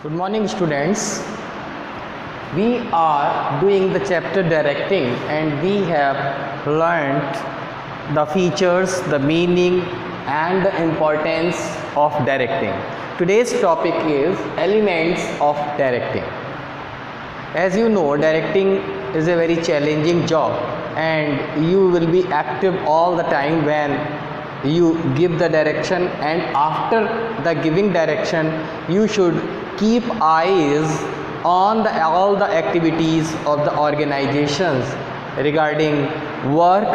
Good morning, students. We are doing the chapter directing and we have learnt the features, the meaning and the importance of directing. Today's topic is elements of directing. As you know, directing is a very challenging job and you will be active all the time when you give the direction, and after the giving direction you should keep eyes on all the activities of the organizations regarding work,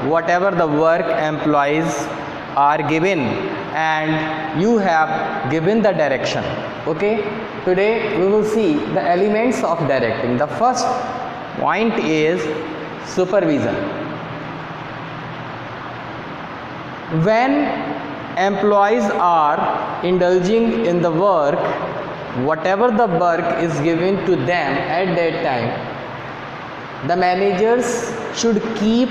whatever the work employees are given, and you have given the direction. Okay, today we will see the elements of directing. The first point is supervision. When employees are indulging in the work, whatever the work is given to them at that time, the managers should keep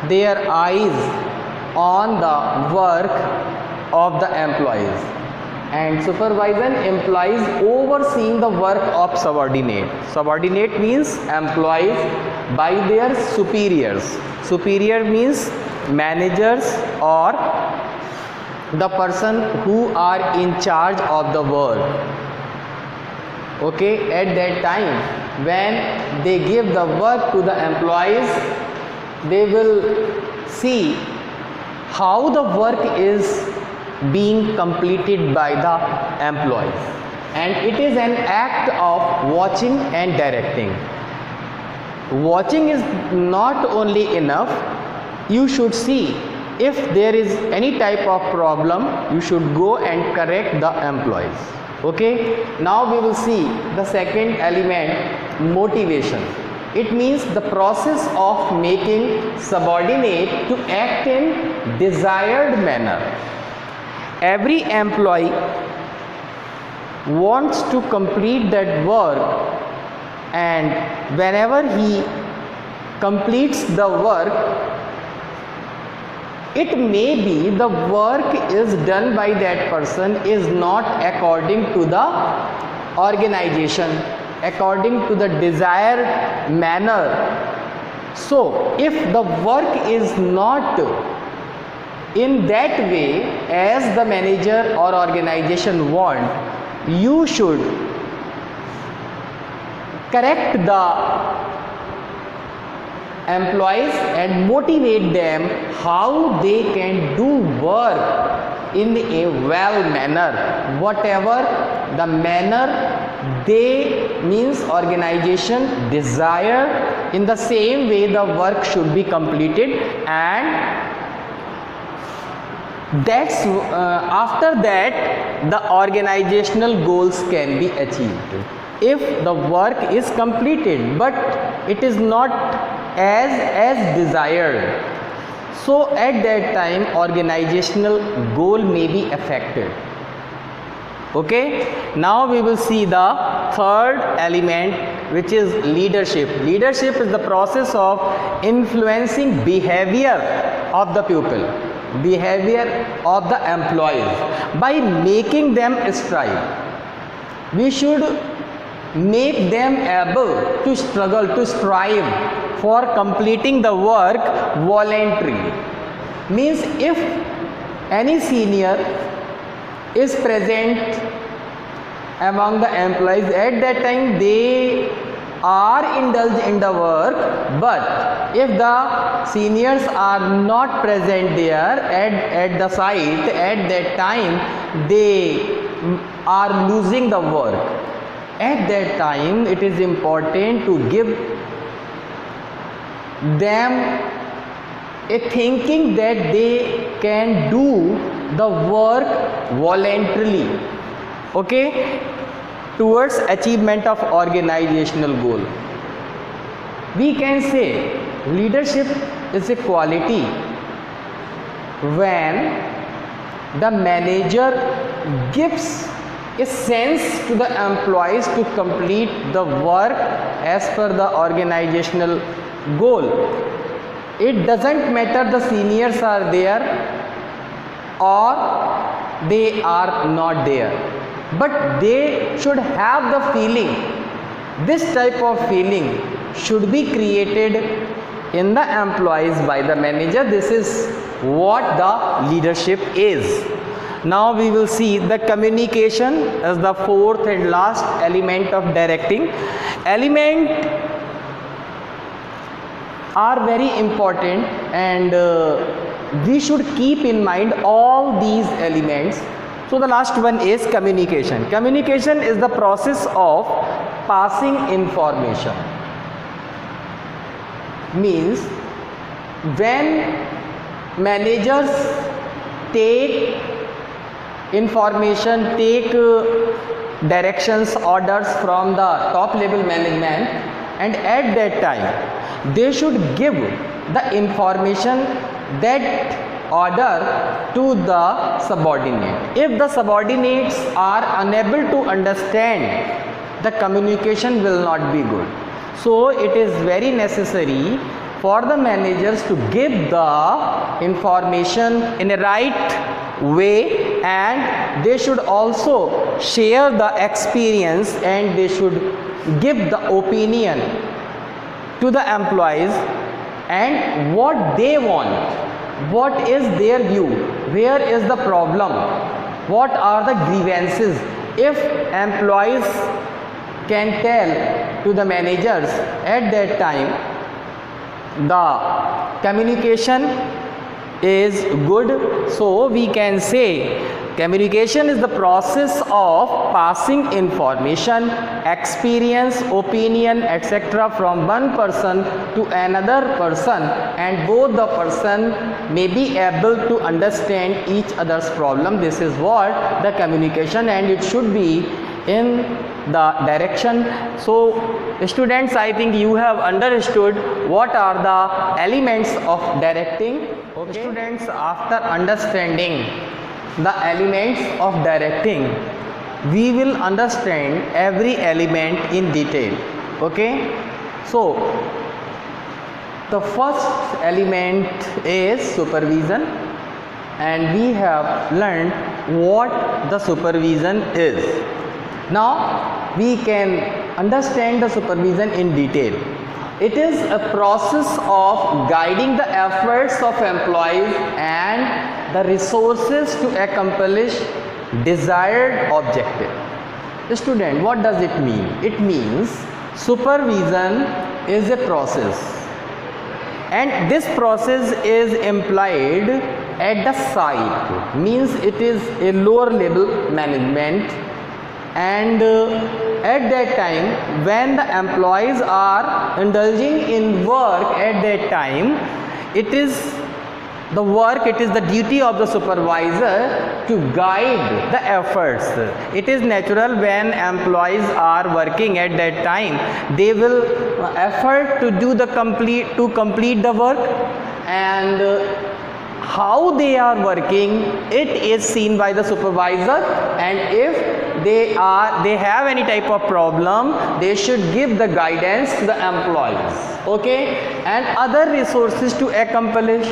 their eyes on the work of the employees. And supervision implies overseeing the work of subordinate. Subordinate means employees by their superiors. Superior means managers or the person who are in charge of the work. Okay, at that time when they give the work to the employees, they will see how the work is being completed by the employees, and it is an act of watching and directing. Watching is not only enough, you should see if there is any type of problem, you should go and correct the employees. Okay, now we will see the second element, motivation. It means the process of making subordinate to act in desired manner. Every employee wants to complete that work, and whenever he completes the work, it may be the work is done by that person is not according to the organization, according to the desired manner. So if the work is not in that way as the manager or organization want, you should correct the employees and motivate them how they can do work in a well manner, whatever the manner they means organization desire, in the same way the work should be completed, and that's after that the organizational goals can be achieved. If the work is completed but it is not as desired, so at that time organizational goal may be affected. Okay, now we will see the third element, which is leadership. Leadership is the process of influencing behavior of the people, behavior of the employees by making them strive. We should make them able to struggle, to strive for completing the work voluntarily. Means if any senior is present among the employees, at that time they are indulged in the work, but if the seniors are not present there at the site, at that time they are losing the work. At that time it is important to give them a thinking that they can do the work voluntarily, okay, towards achievement of organizational goal. We can say leadership is a quality when the manager gives a sense to the employees to complete the work as per the organizational goal. It doesn't matter the seniors are there or they are not there. but they should have the feeling. This type of feeling should be created in the employees by the manager. This is what the leadership is. Now we will see the communication as the fourth and last element of directing. Element are very important, and we should keep in mind all these elements. So the last one is communication. Communication is the process of passing information. Means when managers take information, take directions, orders from the top level management, and at that time they should give the information, that order, to the subordinate. If the subordinates are unable to understand, the communication will not be good. So it is very necessary for the managers to give the information in a right way, and they should also share the experience, and they should give the opinion to the employees and what they want, what is their view, where is the problem, what are the grievances. If employees can tell to the managers, at that time the communication is good. So we can say communication is the process of passing information, experience, opinion, etc. from one person to another person, and both the person may be able to understand each other's problem. This is what the communication, and it should be in the direction. So students, I think you have understood what are the elements of directing. Okay. Students, after understanding the elements of directing, we will understand every element in detail. Okay, so the first element is supervision, and we have learned what the supervision is. Now we can understand the supervision in detail. It is a process of guiding the efforts of employees and the resources to accomplish desired objective. Student, what does it mean? It means supervision is a process, and this process is implied at the site. Means it is a lower level management, and at that time when the employees are indulging in work, at that time it is the work, it is the duty of the supervisor to guide the efforts. It is natural when employees are working, at that time they will effort to do the complete the work, and how they are working, it is seen by the supervisor, and if they have any type of problem, they should give the guidance to the employees. Okay, and other resources to accomplish.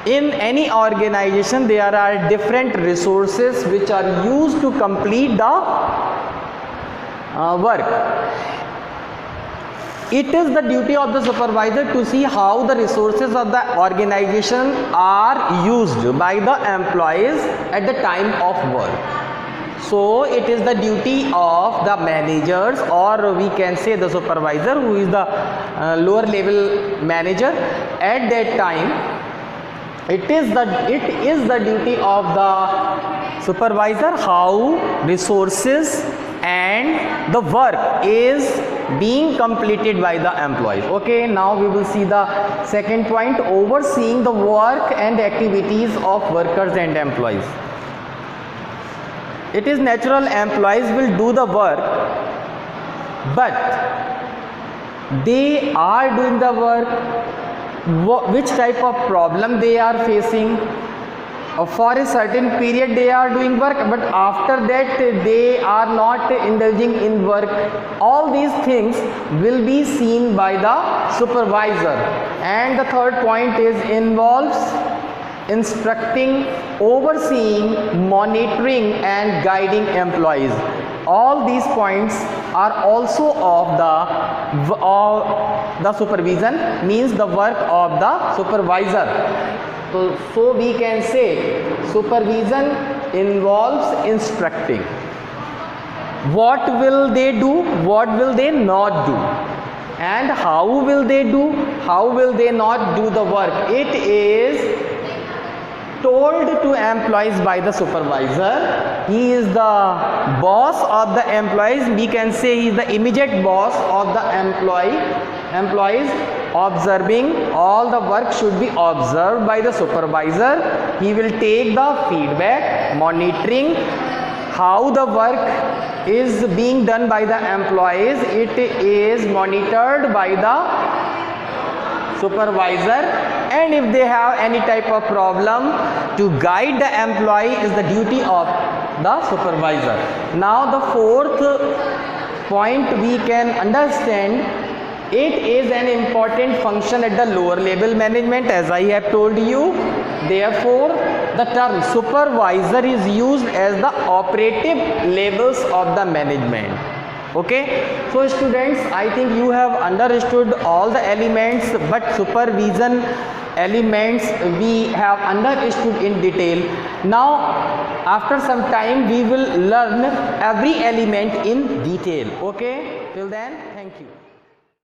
In any organization there are different resources which are used to complete the work. It is the duty of the supervisor to see how the resources of the organization are used by the employees at the time of work. So it is the duty of the managers, or we can say the supervisor, who is the lower level manager. At that time it is the duty of the supervisor how resources and the work is being completed by the employees. Okay, now we will see the second point, overseeing the work and activities of workers and employees. It is natural employees will do the work, but they are doing the work, which type of problem they are facing. For a certain period they are doing work, but after that they are not indulging in work. All these things will be seen by the supervisor. And the third point is involves instructing, overseeing, monitoring and guiding employees. All these points are also of the supervision, means the work of the supervisor. So we can say supervision involves instructing. What will they do? What will they not do? And how will they do? How will they not do the work? It is told to employees by the supervisor. He is the boss of the employees. We can say he is the immediate boss of the employees. Observing, all the work should be observed by the supervisor. He will take the feedback, monitoring how the work is being done by the employees. It is monitored by the supervisor, and if they have any type of problem, to guide the employee is the duty of the supervisor. Now the fourth point we can understand, it is an important function at the lower level management, as I have told you. Therefore, the term supervisor is used as the operative levels of the management. Okay, so students, I think you have understood all the elements, but supervision elements we have understood in detail. Now, after some time, we will learn every element in detail. Okay, till then, thank you.